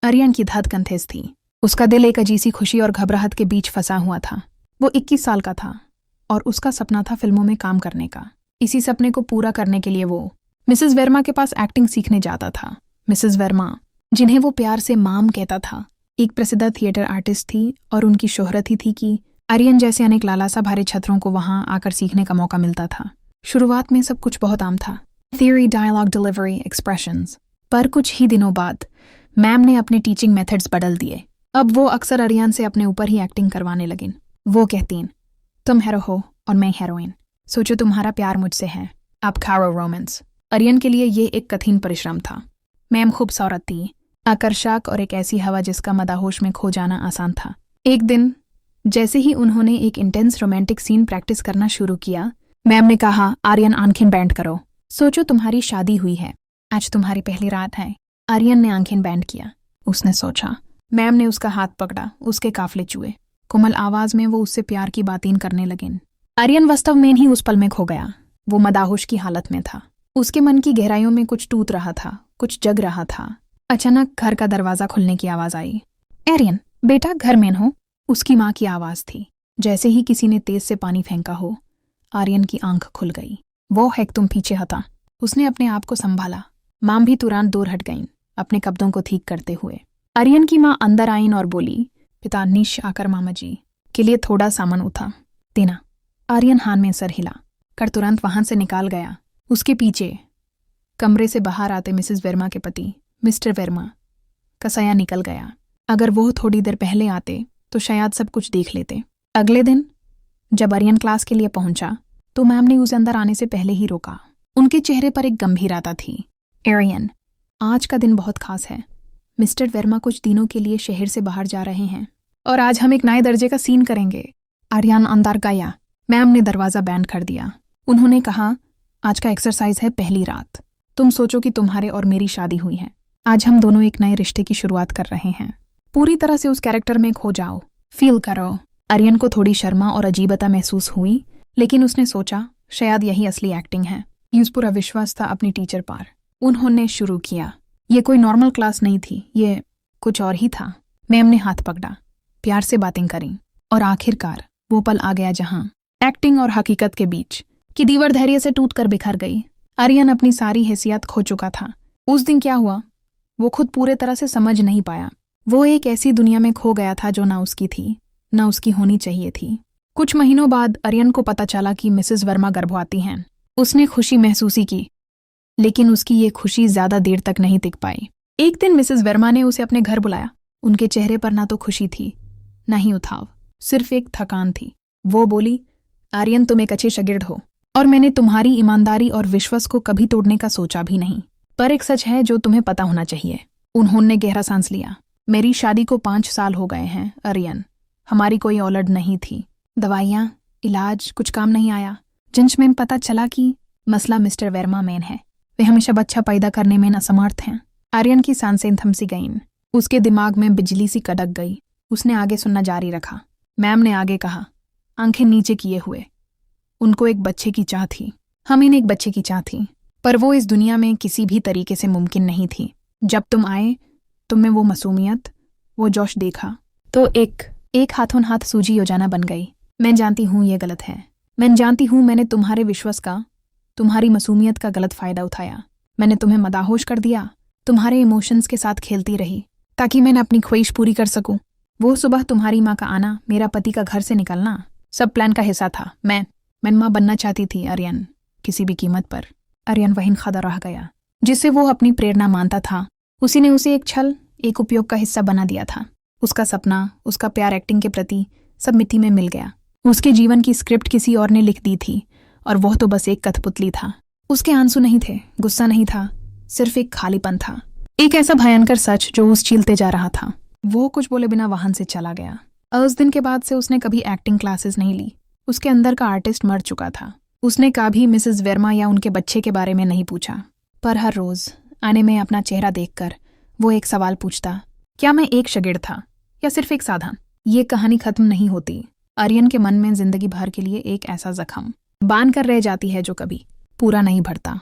आर्यन की धड़कन तेज थी। उसका दिल एक अजीसी खुशी और घबराहट के बीच फंसा हुआ था। वो 21 साल का था और उसका सपना था फिल्मों में काम करने का। इसी सपने को पूरा करने के लिए वो मिसेस वर्मा के पास एक्टिंग सीखने जाता था। मिसेस वर्मा, जिन्हें वो प्यार से माम कहता था, एक प्रसिद्ध थिएटर आर्टिस्ट थी और उनकी शोहरत ही थी कि आर्यन जैसे अनेक लालासा भारी छात्रों को वहां आकर सीखने का मौका मिलता था। शुरुआत में सब कुछ बहुत आम था, थियरी, डायलॉग डिलीवरी, एक्सप्रेशंस। पर कुछ ही दिनों बाद मैम ने अपने टीचिंग मेथड्स बदल दिए। अब वो अक्सर आर्यन से अपने ऊपर ही एक्टिंग करवाने लगीं। वो कहतीं, तुम हीरो हो और मैं हीरोइन, सोचो तुम्हारा प्यार मुझसे है, अब खाओ रोमांस। आर्यन के लिए ये एक कठिन परिश्रम था। मैम खूबसूरत थी, आकर्षक और एक ऐसी हवा जिसका मदाहोश में खो जाना आसान था। एक दिन जैसे ही उन्होंने एक इंटेंस रोमांटिक सीन प्रैक्टिस करना शुरू किया, मैम ने कहा, आर्यन आंखें बैंड करो, सोचो तुम्हारी शादी हुई है, आज तुम्हारी पहली रात है। आर्यन ने आंखें बैंड किया। उसने सोचा। मैम ने उसका हाथ पकड़ा, उसके काफले चुए। कोमल आवाज में वो उससे प्यार की बातें करने लगीं। आर्यन वास्तव में ही उस पल में खो गया। वो मदाहोश की हालत में था। उसके मन की गहराइयों में कुछ टूट रहा था, कुछ जग रहा था। अचानक घर का दरवाजा खुलने की आवाज आई। आर्यन, बेटा घर में हो, उसकी माँ की आवाज थी। जैसे ही किसी ने तेज से पानी फेंका हो, आर्यन की आंख खुल गई। वो है, तुम पीछे हटा। उसने अपने आप को संभाला। माम भी तुरंत दूर हट गईं, अपने कब्दों को ठीक करते हुए। आर्यन की माँ अंदर आईं और बोली, पिता निश आकर मामा जी के लिए थोड़ा सामान उठा देना। आर्यन हान में सर हिला कर तुरंत वहां से निकाल गया। उसके पीछे कमरे से बाहर आते मिसेस वर्मा के पति मिस्टर वर्मा का साया निकल गया। अगर वो थोड़ी देर पहले आते तो शायद सब कुछ देख लेते। अगले दिन जब आर्यन क्लास के लिए पहुंचा तो मैम ने उसे अंदर आने से पहले ही रोका। उनके चेहरे पर एक गंभीरता थी। आर्यन, आज का दिन बहुत खास है। मिस्टर वर्मा कुछ दिनों के लिए शहर से बाहर जा रहे हैं और आज हम एक नए दर्जे का सीन करेंगे। आर्यन अंदर गया। मैम ने दरवाजा बैंड कर दिया। उन्होंने कहा, आज का एक्सरसाइज है पहली रात। तुम सोचो कि तुम्हारे और मेरी शादी हुई है। आज हम दोनों एक नए रिश्ते की शुरुआत कर रहे हैं। पूरी तरह से उस कैरेक्टर में खो जाओ, फील करो। आर्यन को थोड़ी शर्मा और अजीबता महसूस हुई, लेकिन उसने सोचा शायद यही असली एक्टिंग है। यूज पूरा विश्वास था अपनी टीचर पर। उन्होंने शुरू किया। ये कोई नॉर्मल क्लास नहीं थी, ये कुछ और ही था। मैम ने हाथ पकड़ा, प्यार से बातें करी और आखिरकार वो पल आ गया जहां एक्टिंग और हकीकत के बीच की दीवार धैर्य से टूट कर बिखर गई। आर्यन अपनी सारी हैसियत खो चुका था। उस दिन क्या हुआ वो खुद पूरे तरह से समझ नहीं पाया। वो एक ऐसी दुनिया में खो गया था जो ना उसकी थी, ना उसकी होनी चाहिए थी। कुछ महीनों बाद आर्यन को पता चला कि मिसेस वर्मा गर्भवती हैं। उसने खुशी महसूसी की, लेकिन उसकी ये खुशी ज्यादा देर तक नहीं टिक पाई। एक दिन मिसेस वर्मा ने उसे अपने घर बुलाया। उनके चेहरे पर ना तो खुशी थी, ना ही उठाव, सिर्फ एक थकान थी। वो बोली, आर्यन, तुम एक अच्छे शागिर्द हो और मैंने तुम्हारी ईमानदारी और विश्वास को कभी तोड़ने का सोचा भी नहीं। पर एक सच है जो तुम्हें पता होना चाहिए। उन्होंने गहरा सांस लिया। मेरी शादी को 5 साल हो गए हैं आर्यन। हमारी कोई औलाद नहीं थी। दवाइयाँ, इलाज कुछ काम नहीं आया। जांच में पता चला कि मसला मिस्टर वर्मा में है। वे हमेशा बच्चा पैदा करने में असमर्थ हैं। आर्यन की सांसें थमसी गईं। उसके दिमाग में बिजली सी कड़क गई। उसने आगे सुनना जारी रखा। मैम ने आगे कहा, आंखें नीचे किए हुए, उनको एक बच्चे की चाह थी। हमें एक बच्चे की चाह थी, पर वो इस दुनिया में किसी भी तरीके से मुमकिन नहीं थी। जब तुम आए, तुम में वो मासूमियत, वो जोश देखा तो एक हाथों हाथ सूजी योजना बन गई। मैं जानती हूँ ये गलत है। मैं जानती हूँ मैंने तुम्हारे विश्वास का, तुम्हारी मासूमियत का गलत फायदा उठाया। मैंने तुम्हें मदाहोश कर दिया, तुम्हारे इमोशंस के साथ खेलती रही ताकि मैं अपनी ख्वाहिश पूरी कर सकूं। वो सुबह तुम्हारी माँ का आना, मेरा पति का घर से निकलना, सब प्लान का हिस्सा था। मैं माँ बनना चाहती थी आर्यन, किसी भी कीमत पर। आर्यन वहीं खड़ा रह गया। जिसे वो अपनी प्रेरणा मानता था, उसी ने उसे एक छल, एक उपयोग का हिस्सा बना दिया था। उसका सपना, उसका प्यार एक्टिंग के प्रति सब मिट्टी में मिल गया। उसके जीवन की स्क्रिप्ट किसी और ने लिख दी थी और वह तो बस एक कठपुतली था। उसके आंसू नहीं थे, गुस्सा नहीं था, सिर्फ एक खालीपन था। एक ऐसा भयंकर सच जो उस छीलते जा रहा था। वो कुछ बोले बिना वहां से चला गया। और उस दिन के बाद से उसने कभी एक्टिंग क्लासेस नहीं ली। उसके अंदर का आर्टिस्ट मर चुका था। उसने कभी मिसेस वर्मा या उनके बच्चे के बारे में नहीं पूछा। पर हर रोज आने में अपना चेहरा देखकर वो एक सवाल पूछता, क्या मैं एक शागिर्द था या सिर्फ एक साधन? ये कहानी खत्म नहीं होती। आर्यन के मन में जिंदगी भर के लिए एक ऐसा जख्म बांध कर रह जाती है जो कभी पूरा नहीं भरता।